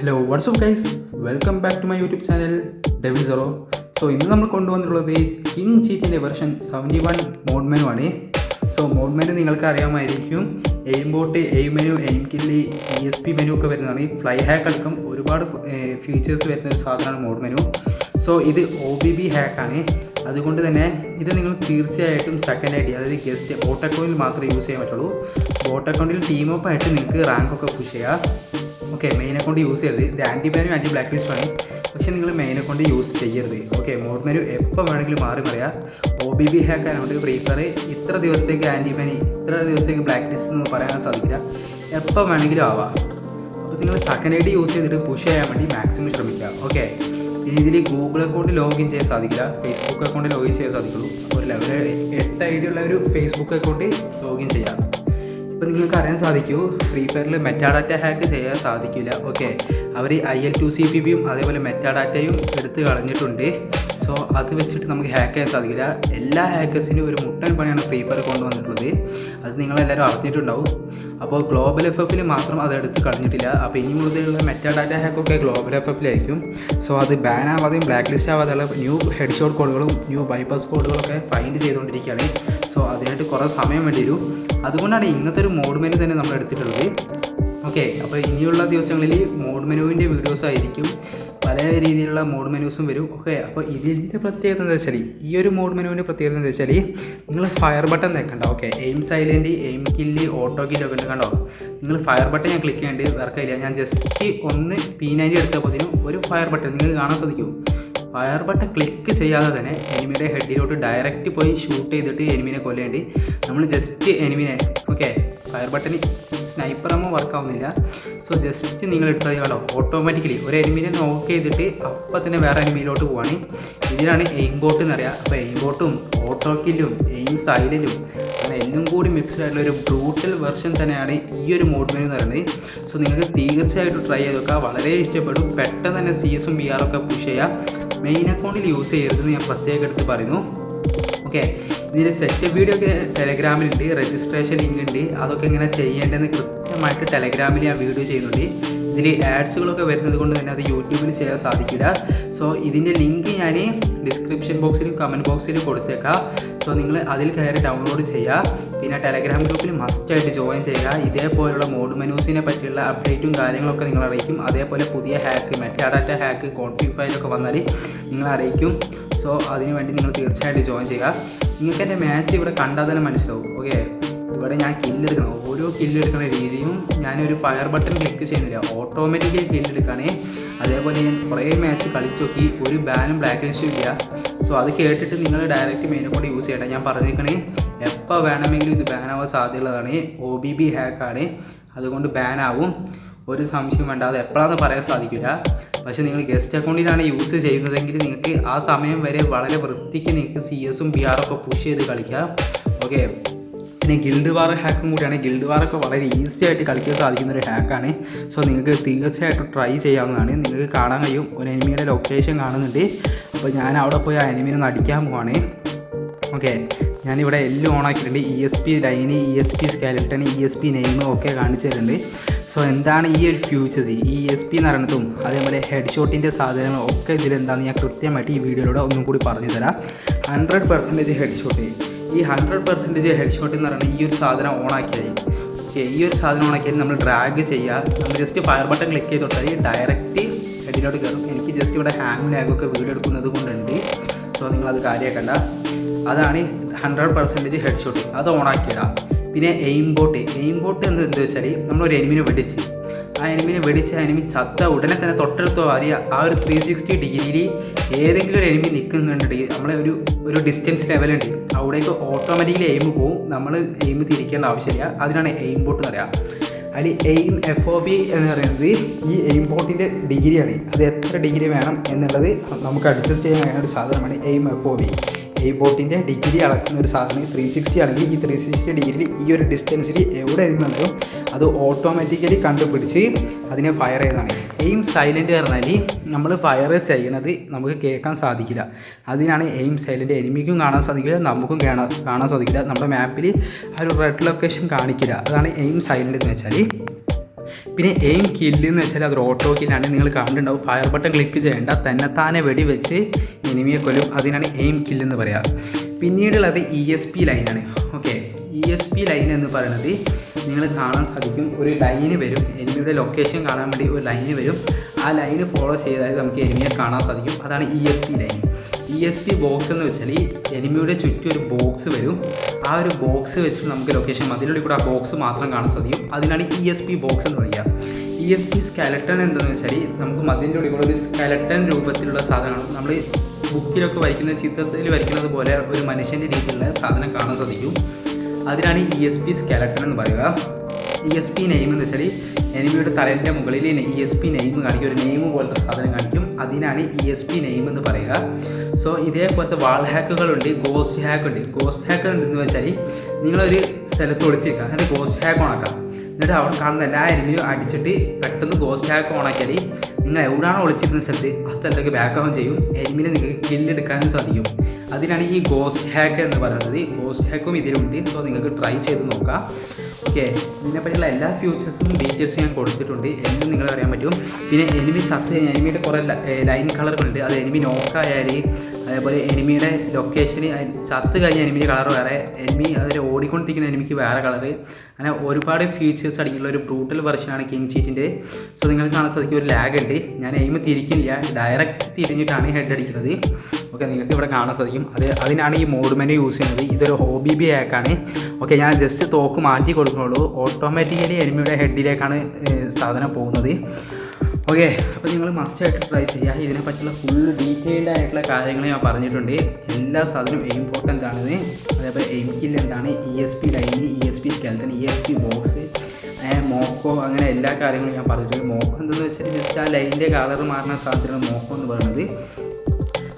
Hello WhatsApp guys, welcome back to my YouTube channel devil zero. So ഇന്ന് നമ്മൾ കൊണ്ടുവന്നിട്ടുള്ളത് king ചീറ്റിൻ്റെ version 71 mod menu ആണ്. So mod menu നിങ്ങൾക്ക് അറിയാമായിരിക്കും. Aim bot, aim menu, aim kill, ESP menu ഒക്കെ വരുന്നതാണ്. ഫ്ലൈ ഹാക്ക് അടക്കം ഒരുപാട് ഫീച്ചേഴ്സ് വരുന്ന ഒരു സാധനമാണ് മോഡ് മെനു. സോ ഇത് OBB ഹാക്കാണ്. അതുകൊണ്ട് തന്നെ ഇത് നിങ്ങൾ തീർച്ചയായിട്ടും സെക്കൻഡ് ID, അതായത് ഗസ്റ്റ് ബോട്ട് അക്കൗണ്ടിൽ മാത്രമേ യൂസ് ചെയ്യാൻ പറ്റുള്ളൂ. ബോട്ട് അക്കൗണ്ടിൽ ടീം അപ്പ് ആയിട്ട് നിങ്ങൾക്ക് റാങ്കൊക്കെ പുഷ് ചെയ്യാം. ഓക്കെ, മെയിൻ അക്കൗണ്ട് യൂസ് ചെയ്യരുത്. ഇത് ആൻറ്റി ബാനും ആൻറ്റി ബ്ലാക്ക് ലിസ്റ്റുമാണ്, പക്ഷേ നിങ്ങൾ മെയിൻ അക്കൗണ്ട് യൂസ് ചെയ്യരുത്. ഓക്കെ, മോഡ് മെനു എപ്പോൾ വേണമെങ്കിലും മാറി മറിയാം. OBB ഹാക്ക് ആയതുകൊണ്ട് ഫ്രീ ഫയർ ഇത്ര ദിവസത്തേക്ക് ആൻറ്റി ബാൻ, ഇത്ര ദിവസത്തേക്ക് ബ്ലാക്ക് ലിസ്റ്റ് എന്ന് പറയാൻ സാധിക്കില്ല. എപ്പോൾ വേണമെങ്കിലും ആവാം. അപ്പോൾ നിങ്ങൾ സെക്കൻഡ് ID യൂസ് ചെയ്തിട്ട് പുഷ് ചെയ്യാൻ വേണ്ടി മാക്സിമം ശ്രമിക്കുക. ഓക്കെ, ഇനി ഇതിൽ ഗൂഗിൾ അക്കൗണ്ട് ലോഗിൻ ചെയ്യാൻ സാധിക്കില്ല, ഫേസ്ബുക്ക് അക്കൗണ്ട് ലോഗിൻ ചെയ്യാൻ സാധിക്കുള്ളൂ. ഒരു ലെവൽ 8 ID ഉള്ള ഒരു ഫേസ്ബുക്ക് അക്കൗണ്ട് ലോഗിൻ ചെയ്യാം. ഇപ്പോൾ നിങ്ങൾക്ക് അറിയാൻ സാധിക്കൂ, ഫ്രീ ഫയറിൽ മെറ്റാഡാറ്റ ഹാക്ക് ചെയ്യാൻ സാധിക്കില്ല. ഓക്കെ, അവർ IL2CPBയും അതേപോലെ മെറ്റാഡാറ്റയും എടുത്ത് കളഞ്ഞിട്ടുണ്ട്. സോ അത് വെച്ചിട്ട് നമുക്ക് ഹാക്ക് ചെയ്യാൻ സാധിക്കില്ല. എല്ലാ ഹാക്കേഴ്സിനും ഒരു മുട്ടൻ പണിയാണ് ഫ്രീ ഫയർ കൊണ്ടുവന്നിട്ടുള്ളത്. അത് നിങ്ങളെല്ലാവരും അറിഞ്ഞിട്ടുണ്ടാവും. അപ്പോൾ ഗ്ലോബൽ FFൽ മാത്രം അത് എടുത്ത് കളഞ്ഞിട്ടില്ല. അപ്പോൾ ഇനി മുതലുള്ള മെറ്റാഡാറ്റ ഹാക്കൊക്കെ ഗ്ലോബൽ FFലായിരിക്കും. സോ അത് ബാൻ ആവാതെയും ബ്ലാക്ക് ലിസ്റ്റ് ആവാതെയുള്ള ന്യൂ ഹെഡ് ഷോട്ട് കോഡുകളും ന്യൂ ബൈപ്പാസ് കോഡുകളൊക്കെ ഫൈൻഡ് ചെയ്തുകൊണ്ടിരിക്കുകയാണ്. സോ അതിനായിട്ട് കുറേ സമയം വേണ്ടി വരും. അതുകൊണ്ടാണ് ഇങ്ങനത്തെ ഒരു മോഡ് മെനു തന്നെ നമ്മൾ എടുത്തിട്ടുള്ളത്. ഓക്കെ, അപ്പോൾ ഇനിയുള്ള ദിവസങ്ങളിൽ മോഡ് മെനുവിൻ്റെ വീഡിയോസ് ആയിരിക്കും. പല രീതിയിലുള്ള മോഡ് മെനൂസും വരും. ഓക്കെ, അപ്പോൾ ഇതിൻ്റെ പ്രത്യേകത എന്താ വെച്ചാൽ, ഈ ഒരു മോഡ് മെനുവിൻ്റെ പ്രത്യേകത എന്താ വെച്ചാൽ, നിങ്ങൾ ഫയർ ബട്ടൺ നിൽക്കണ്ട. Okay, aim silent, aim kill, auto kill ഒക്കെ ഉണ്ട്. കണ്ടോ, നിങ്ങൾ ഫയർ ബട്ടൺ ഞാൻ ക്ലിക്ക് ചെയ്യേണ്ടി വർക്കില്ല. ഞാൻ ജസ്റ്റ് ഒന്ന് P90 എടുത്തപ്പോഴത്തേനും ഒരു ഫയർ ബട്ടൺ നിങ്ങൾക്ക് കാണാൻ സാധിക്കും. ഫയർ ബട്ടൺ ക്ലിക്ക് ചെയ്യാതെ തന്നെ എനിമിയുടെ ഹെഡിലോട്ട് ഡയറക്റ്റ് പോയി ഷൂട്ട് ചെയ്തിട്ട് എനിമിനെ കൊല്ലേണ്ടി. നമ്മൾ ജസ്റ്റ് എനിമിനെ, ഓക്കെ, ഫയർ ബട്ടൺ സ്നൈപ്പർ ആകുമ്പോൾ വർക്കാവുന്നില്ല. സോ ജസ്റ്റ് നിങ്ങൾ എടുത്താൽ കണ്ടോ, ഓട്ടോമാറ്റിക്കലി ഒരു എനിമിനെ നോക്ക് ചെയ്തിട്ട് അപ്പം തന്നെ വേറെ എനിമിയിലോട്ട് പോവാണ്. ഇതിനാണ് എയിം ബോട്ട് എന്നറിയാം. അപ്പോൾ എയിം ബോട്ടും ഓട്ടോ കില്ലും എയിം സൈലൻറ്റും അങ്ങനെ എല്ലാം കൂടി മിക്സ്ഡ് ആയിട്ടുള്ള ഒരു ബ്രൂട്ടൽ വെർഷൻ തന്നെയാണ് ഈ ഒരു മോഡ് മെനു എന്ന് പറയുന്നത്. സോ നിങ്ങൾക്ക് തീർച്ചയായിട്ടും ട്രൈ ചെയ്ത് നോക്കുക, വളരെ ഇഷ്ടപ്പെടും. പെട്ടെന്ന് തന്നെ CS ഉം BR ഒക്കെ പുഷ് ചെയ്യുക. മെയിൻ അക്കൗണ്ടിൽ യൂസ് ചെയ്യരുതെന്ന് ഞാൻ പ്രത്യേകം എടുത്ത് പറയുന്നു. ഓക്കെ, ഇതിൻ്റെ സെറ്റ് വീഡിയോ ഒക്കെ ടെലഗ്രാമിലുണ്ട്, രജിസ്ട്രേഷൻ ലിങ്ക് ഉണ്ട്. അതൊക്കെ എങ്ങനെ ചെയ്യേണ്ടതെന്ന് കൃത്യമായിട്ട് ടെലഗ്രാമിൽ ഞാൻ വീഡിയോ ചെയ്യുന്നുണ്ട്. ഇതിൽ ആഡ്സുകളൊക്കെ വരുന്നത് കൊണ്ട് തന്നെ അത് യൂട്യൂബിൽ ചെയ്യാൻ സാധിക്കില്ല. സോ ഇതിൻ്റെ ലിങ്ക് ഞാൻ ഡിസ്ക്രിപ്ഷൻ ബോക്സിലും കമൻറ്റ് ബോക്സിലും കൊടുത്തേക്കാം. സോ നിങ്ങൾ അതിൽ കയറി ഡൗൺലോഡ് ചെയ്യുക. പിന്നെ ടെലഗ്രാം ഗ്രൂപ്പിൽ മസ്റ്റായിട്ട് ജോയിൻ ചെയ്യുക. ഇതേപോലുള്ള മോഡ് മെനൂസിനെ പറ്റിയുള്ള അപ്ഡേറ്റും കാര്യങ്ങളൊക്കെ നിങ്ങൾ അറിയിക്കും. അതേപോലെ പുതിയ ഹാക്ക്, മെറ്റാഡാറ്റ ഹാക്ക്, കോൺഫിഗ് ഫയലൊക്കെ വന്നാൽ നിങ്ങൾ അറിയിക്കും. സോ അതിനുവേണ്ടി നിങ്ങൾ തീർച്ചയായിട്ടും ജോയിൻ ചെയ്യുക. നിങ്ങൾക്ക് എൻ്റെ മാച്ച് ഇവിടെ കണ്ടാൽ തന്നെ മനസ്സിലാവും. ഓക്കെ, ഇവിടെ ഞാൻ കില്ലെടുക്കണം. ഓരോ കില്ലെടുക്കുന്ന രീതിയും ഞാനൊരു ഫയർ ബട്ടൺ ക്ലിക്ക് ചെയ്യുന്നില്ല, ഓട്ടോമാറ്റിക്കലി കില്ലെടുക്കുകയാണ്. അതേപോലെ ഞാൻ കുറേ മാച്ച് കളിച്ച് നോക്കി, ഒരു ബാനും ബ്ലാക്ക് ലിസ്റ്റും ഇല്ല. സോ അത് കേട്ടിട്ട് നിങ്ങൾ ഡയറക്റ്റ് മെയിനെ കൊണ്ട് യൂസ് ചെയ്യണം. ഞാൻ പറഞ്ഞിരിക്കണേ, എപ്പോൾ വേണമെങ്കിലും ഇത് ബാൻ ആവാൻ സാധ്യതയുള്ളതാണ്. OBB ഹാക്കാണ്, അതുകൊണ്ട് ബാൻ ആവും. ഒരു സംശയം വേണ്ട, അത് എപ്പോഴാണെന്ന് പറയാൻ സാധിക്കില്ല. പക്ഷേ നിങ്ങൾ ഗസ്റ്റ് അക്കൗണ്ടിലാണ് യൂസ് ചെയ്യുന്നതെങ്കിൽ നിങ്ങൾക്ക് ആ സമയം വരെ വളരെ വൃത്തിക്ക് നിങ്ങൾക്ക് CS ഉം BR ഒക്കെ പുഷ് ചെയ്ത് കളിക്കാം. ഓക്കെ, പിന്നെ ഗിൽഡ് വാർ ഹാക്കും കൂടിയാണ്. ഗിൽഡ് വാറൊക്കെ വളരെ ഈസി ആയിട്ട് കളിക്കാൻ സാധിക്കുന്ന ഒരു ഹാക്കാണ്. സോ നിങ്ങൾക്ക് തീർച്ചയായിട്ടും ട്രൈ ചെയ്യാവുന്നതാണ്. നിങ്ങൾക്ക് കാണാൻ കഴിയും, ഒരു എനിമിയുടെ ലൊക്കേഷൻ കാണുന്നുണ്ട്. അപ്പോൾ ഞാൻ അവിടെ പോയി ആ എനിമിനെ ഒന്ന് അടിക്കാൻ പോവാണ്. ഓക്കെ, ഞാനിവിടെ എല്ലാം ഓണാക്കിയിട്ടുണ്ട്. ESP line, ESP skeleton, ESP name ഒക്കെ കാണിച്ചു തരുന്നുണ്ട്. സോ എന്താണ് ഈ ഒരു ഫ്യൂച്ചേഴ്സ്, ഈ ESP എന്ന് പറയുന്നതും അതേപോലെ ഹെഡ് ഷോട്ടിൻ്റെ സാധനങ്ങളും ഒക്കെ ഇതിലെന്താണെന്ന് ഞാൻ കൃത്യമായിട്ട് ഈ വീഡിയോയിലൂടെ ഒന്നും കൂടി പറഞ്ഞു തരാം. 100% ഹെഡ് ഷോട്ട്. ഈ 100% ഹെഡ് ഷോട്ട് എന്ന് പറയുന്നത് ഈ ഒരു സാധനം ഓണാക്കിയാൽ, ഓക്കെ, ഈ ഒരു സാധനം ഓണാക്കിയാൽ നമ്മൾ ഡ്രാഗ് ചെയ്യുക. നമ്മൾ ജസ്റ്റ് ഫയർ ബട്ടൺ ക്ലിക്ക് ചെയ്ത് തൊട്ടാൽ ഡയറക്റ്റ് ഹെഡിലോട്ട് കയറും. എനിക്ക് ജസ്റ്റ് ഇവിടെ ഹാങ് ലാഗൊക്കെ വീഡിയോ എടുക്കുന്നത് കൊണ്ടുണ്ട്. സോ നിങ്ങളത് കാര്യമാക്കണ്ട. അതാണ് 100% ഹെഡ് ഷോട്ട്. അത് ഓണാക്കിയിടാം. പിന്നെ എയിം ബോട്ട്. എയിം ബോട്ട് എന്താ വെച്ചാൽ, നമ്മളൊരു എനിമിനെ വെടിച്ച് ആ എനിമി ചത്ത ഉടനെ തന്നെ തൊട്ടടുത്തോ അറിയാം ആ ഒരു 360 ഡിഗ്രിയിൽ ഏതെങ്കിലും ഒരു എനിമി നിൽക്കുന്നുണ്ടെങ്കിൽ നമ്മളെ ഒരു ഡിസ്റ്റൻസ് ലെവലുണ്ട്, അവിടേക്ക് ഓട്ടോമാറ്റിക്കലി എയിം പോവും. നമ്മൾ എയിം തിരിക്കേണ്ട ആവശ്യമില്ല. അതിനാണ് എയിം ബോട്ട് എന്ന് പറയുക. അതിൽ എയിം FOB എന്ന് പറയുന്നത് ഈ എയിം ബോട്ടിൻ്റെ ഡിഗ്രിയാണ്. അത് എത്ര ഡിഗ്രി വേണം എന്നുള്ളത് നമുക്ക് അഡ്ജസ്റ്റ് ചെയ്യാൻ കഴിയുന്ന ഒരു സാധനമാണ് എയിം FOB. എയിം ബോട്ടിൻ്റെ ഡിഗ്രി അളക്കുന്ന ഒരു സാധനം 360 ആണെങ്കിൽ ഈ 360 ഡിഗ്രിയിൽ ഈ ഒരു ഡിസ്റ്റൻസിൽ എവിടെ ഇരുന്നാലും അത് ഓട്ടോമാറ്റിക്കലി കണ്ടുപിടിച്ച് അതിനെ ഫയർ ചെയ്യുന്നതാണ്. എയിം സൈലൻറ്റ് പറഞ്ഞാൽ നമ്മൾ ഫയർ ചെയ്യണത് നമുക്ക് കേൾക്കാൻ സാധിക്കില്ല. അതിനാണ് എയിം സൈലൻറ്റ്. എനിമിക്കും കാണാൻ സാധിക്കില്ല, നമുക്കും കാണാൻ സാധിക്കില്ല. നമ്മുടെ മാപ്പിൽ ആ ഒരു റെഡ് ലൊക്കേഷൻ കാണിക്കില്ല. അതാണ് എയിം സൈലൻറ്റ് എന്ന് വെച്ചാൽ. പിന്നെ എയിം കില്ല് എന്ന് വെച്ചാൽ അതൊരു ഓട്ടോ കില്ലാണ്. നിങ്ങൾ കണ്ടിട്ടുണ്ടാവും, ഫയർ ബട്ടൺ ക്ലിക്ക് ചെയ്യേണ്ട, തന്നെത്താനെ വെടിവെച്ച് എനിമിയെ കൊല്ലും. അതിനാണ് എയിം കില്ലെന്ന് പറയുക. പിന്നീടുള്ളത് ESP ലൈനാണ്. ഓക്കെ, ESP ലൈൻ എന്ന് പറയുന്നത് നിങ്ങൾ കാണാൻ സാധിക്കും, ഒരു ലൈന് വരും, എനിമിയുടെ ലൊക്കേഷൻ കാണാൻ വേണ്ടി ഒരു ലൈന് വരും. ആ ലൈന് ഫോളോ ചെയ്താൽ നമുക്ക് എനിമിയെ കാണാൻ സാധിക്കും. അതാണ് ESP ലൈൻ. ESP ബോക്സ് എന്ന് വെച്ചാൽ എനിമിയുടെ ചുറ്റും ഒരു ബോക്സ് വരും. ആ ഒരു ബോക്സ് വെച്ചിട്ട് നമുക്ക് ലൊക്കേഷൻ അതിനുള്ളിൽ കൂടെ ആ ബോക്സ് മാത്രം കാണാൻ സാധിക്കും. അതിനാണ് ESP ബോക്സ് എന്ന് പറയുക. ESP സ്കെലട്ടൺ എന്താണെന്ന് വെച്ചാൽ നമുക്ക് മതിലിൻ്റെ ഉള്ളിൽ കൂടെ ഒരു സ്കെലട്ടൺ രൂപത്തിലുള്ള സാധനമാണ്. നമ്മൾ ബുക്കിലൊക്കെ വരയ്ക്കുന്ന, ചിത്രത്തിൽ വരയ്ക്കുന്നത് പോലെ ഒരു മനുഷ്യൻ്റെ രീതിയിലുള്ള സാധനം കാണാൻ സാധിക്കും. അതിനാണ് ESP സ്കെലട്ടൺ എന്ന് പറയുക. ESP നെയിം എന്ന് വെച്ചാൽ എനിമിയുടെ തലേൻ്റെ മുകളിൽ ESP നെയിം കാണിക്കും, ഒരു നെയിം പോലത്തെ സാധനം കാണിക്കും. അതിനാണ് ESP നെയിം എന്ന് പറയുക. സോ ഇതേപോലത്തെ വാൾ ഹാക്കുകളുണ്ട്, ഗോസ്റ്റ് ഹാക്ക് ഉണ്ട്. ഗോസ്റ്റ് ഹാക്ക് ഉണ്ടെന്ന് വെച്ചാൽ നിങ്ങളൊരു സ്ഥലത്ത് ഒളിച്ചിരിക്കുക, എന്നിട്ട് ഗോസ്റ്റ് ഹാക്ക് ഓണാക്കാം, എന്നിട്ട് അവിടെ കാണുന്ന എല്ലാ എനിമിയും അടിച്ചിട്ട് പെട്ടെന്ന് ഗോസ്റ്റ് ഹാക്ക് ഓണാക്കിയാൽ നിങ്ങൾ എവിടെയാണോ ഒളിച്ചിരുന്ന സ്ഥലത്ത് ആ സ്ഥലത്തേക്ക് ബാക്കാവും ചെയ്യും, എനിമിനെ നിങ്ങൾക്ക് കില്ലെടുക്കാനും സാധിക്കും. അതിനാണ് ഈ ഗോസ്റ്റ് ഹാക്ക് എന്ന് പറയുന്നത്. ഗോസ്റ്റ് ഹാക്കും ഇതിലുണ്ട്. സോ നിങ്ങൾക്ക് ട്രൈ ചെയ്ത് നോക്കാം. ഓക്കെ, ഇതിനെപ്പറ്റിയുള്ള എല്ലാ ഫ്യൂച്ചേഴ്സും ഡീറ്റെയിൽസും ഞാൻ കൊടുത്തിട്ടുണ്ട്, എല്ലാം നിങ്ങൾ അറിയാൻ പറ്റും. പിന്നെ എനിമി സത്ത് കഴിഞ്ഞാൽ എനിമിയുടെ കുറേ ലൈൻ കളറുകളുണ്ട്. അത് എനിമി നോക്കായാൽ, അതേപോലെ എനിമിയുടെ ലൊക്കേഷന് ചത്ത് കഴിഞ്ഞ എനിമിയുടെ കളർ വേറെ, എനിമി അതിൽ ഓടിക്കൊണ്ടിരിക്കുന്ന എനിമിക്ക് വേറെ കളറ്, അങ്ങനെ ഒരുപാട് ഫീച്ചേഴ്സ് അടങ്ങിയുള്ള ഒരു ബ്രൂട്ടൽ വെർഷനാണ് കിങ് ചീറ്റിൻ്റെ. സോ നിങ്ങൾക്ക് കാണാൻ സാധിക്കും ഒരു ലാഗ് ഉണ്ട്. ഞാൻ എയിം തിരിക്കുന്നില്ല, ഡയറക്റ്റ് തിരിഞ്ഞിട്ടാണ് ഹെഡ് അടിക്കുന്നത്. ഓക്കെ, നിങ്ങൾക്ക് ഇവിടെ കാണാൻ സാധിക്കും. അതിനാണ് ഈ മോഡ് മെനു യൂസ് ചെയ്യുന്നത്. ഇതൊരു OBB ഹാക്കാണ്. ഓക്കെ, ഞാൻ ജസ്റ്റ് തോക്ക് മാറ്റി കൊടുക്കുന്നുള്ളൂ, ഓട്ടോമാറ്റിക്കലി എനിമിയുടെ ഹെഡിലേക്കാണ് സാധനം പോകുന്നത്. ഓക്കെ, അപ്പോൾ നിങ്ങൾ മസ്റ്റായിട്ട് ട്രൈ ചെയ്യുക. ഇതിനെപ്പറ്റിയുള്ള ഫുൾ ഡീറ്റെയിൽഡ് ആയിട്ടുള്ള കാര്യങ്ങൾ ഞാൻ പറഞ്ഞിട്ടുണ്ട്. എല്ലാ സാധനവും ഇമ്പോർട്ടൻ്റ് ആണെന്ന്, അതേപോലെ എയിം കില്ല് എന്താണ്, ESP line, ESP skeleton, ESP box, മോക്കോ, അങ്ങനെ എല്ലാ കാര്യങ്ങളും ഞാൻ പറഞ്ഞിട്ടുണ്ട്. മോക്കോ എന്താണെന്ന് വെച്ചാൽ ജസ്റ്റ് ആ ലൈനിൻ്റെ കളർ മാറുന്ന സാധനമാണ് മോക്കോ എന്ന് പറയുന്നത്.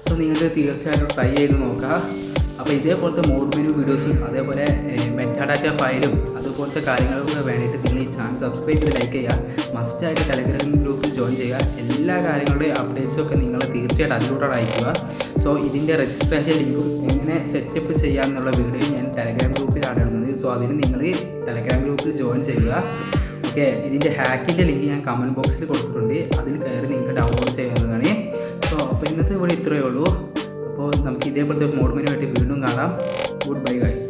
സോ നിങ്ങൾക്ക് തീർച്ചയായിട്ടും ട്രൈ ചെയ്ത് നോക്കുക. അപ്പോൾ ഇതേപോലത്തെ മോഡ് മെനു വീഡിയോസും അതേപോലെ മെറ്റാഡാറ്റ ഫയലും അതുപോലത്തെ കാര്യങ്ങളൊക്കെ വേണ്ടിയിട്ട് നിങ്ങൾ ഈ ചാനൽ സബ്സ്ക്രൈബ് ചെയ്ത് ലൈക്ക് ചെയ്യുക. മസ്റ്റായിട്ട് ടെലഗ്രാം ഗ്രൂപ്പിൽ ജോയിൻ ചെയ്യുക. എല്ലാ കാര്യങ്ങളുടെയും അപ്ഡേറ്റ്സൊക്കെ നിങ്ങൾ തീർച്ചയായിട്ടും അതിലൂടെ അയക്കുക. സോ ഇതിൻ്റെ രജിസ്ട്രേഷൻ ലിങ്കും എങ്ങനെ സെറ്റപ്പ് ചെയ്യാമെന്നുള്ള വീഡിയോ ഞാൻ ടെലഗ്രാം ഗ്രൂപ്പിലാണ് ഇടുന്നത്. സോ അതിന് നിങ്ങൾ ടെലഗ്രാം ഗ്രൂപ്പിൽ ജോയിൻ ചെയ്യുക. ഓക്കെ, ഇതിൻ്റെ ഹാക്കിൻ്റെ ലിങ്ക് ഞാൻ കമൻറ്റ് ബോക്സിൽ കൊടുത്തിട്ടുണ്ട്, അതിൽ കയറി നിങ്ങൾക്ക് ഡൗൺലോഡ് ചെയ്യാവുന്നതാണ്. സോ അപ്പോൾ ഇന്നത്തെ ഇവിടെ ഇത്രയേ ഉള്ളൂ. അപ്പോൾ നമുക്ക് ഇതേപോലത്തെ മോഡ് മെനു ആയിട്ട് വീണ്ടും കാണാം. Good bye guys.